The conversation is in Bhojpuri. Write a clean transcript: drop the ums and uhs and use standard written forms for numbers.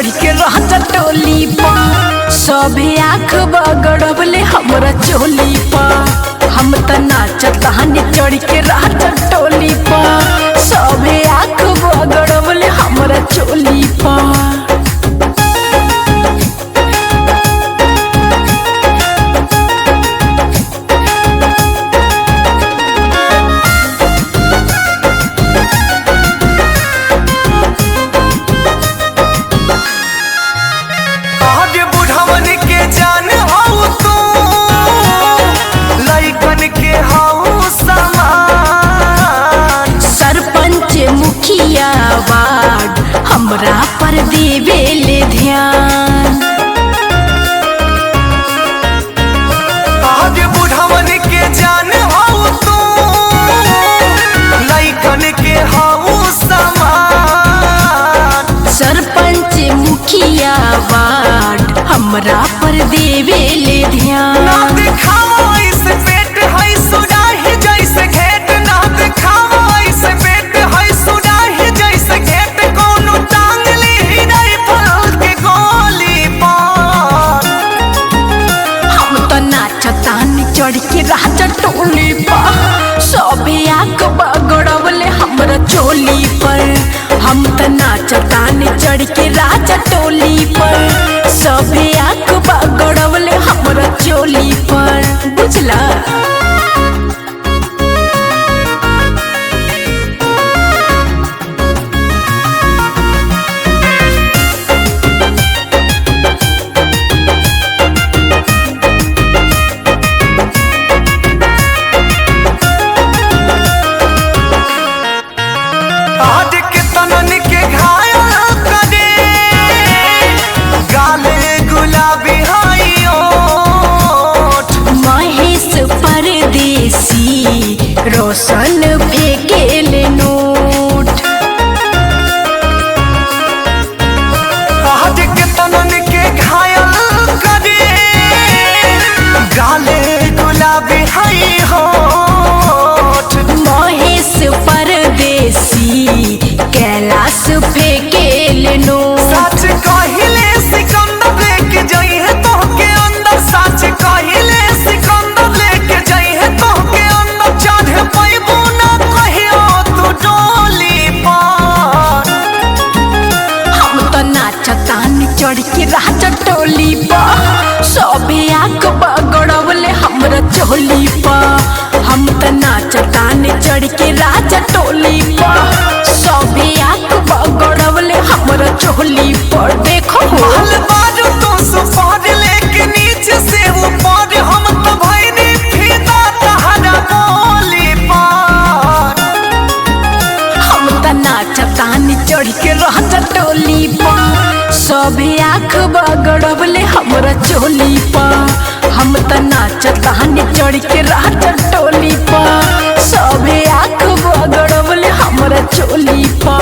चढ़ के राजा टोली पा। सभे आँख बगड़बले हमरा चोली पा। हम त नाचतानी चढ़ के राजा टोली पा। सभे आँख बगड़बले हमरा चोली पा। हमरा पर देवेले ध्यान। आज बुढ़वन के जान हो तू, लइकन के हो समान। सरपंच मुखिया वार्ड हमरा पर देवेले ध्यान। ना दिखाओ ऐसे पेट है सुराही जैसे घेट। ना दिखाओ ऐसे पेट है सुराही जैसे घेट। चढ़ के राजा टोली पा। सभे आँख बगड़बले हमरा चोली पर। हम त नाचतानी चढ़ के राजा टोली पर। सभे आँख बगड़बले हमरा चोली पर। बुझला रोशन फेंकेले नोट। आज के तनन के घायल करे गाले गुलाबी हई होठ। महेश परदेसी कैलाश फेंकेले नोट। सच कहिले सिकंदर लेके जाई है तो के अंदर। सच कहिले सिकंदर लेके जाई है तो के अंदर। चढ़ पैबू ना कहियो तू डोली पर। हम त नाचतानी चढ़ के राजा टोली पा। सभे आँख बगड़बले हमरा चोली पा। हम त नाचतानी चढ़ के राजा टोली पा। सभे आँख बगड़बले हमरा चोली पर। देखो महल बाजू तो सुपार लेके नीचे से ऊपर। हम तो भइनी फिदा तहरा बोली पर। हम त नाचतानी चढ़ के राजा टोली पा। सभे आँख बगड़बले हमरा चोली पा। हम त नाचतानी चढ़ के राजा टोली पा। सभे आँख बगड़बले हमरा चोली पा।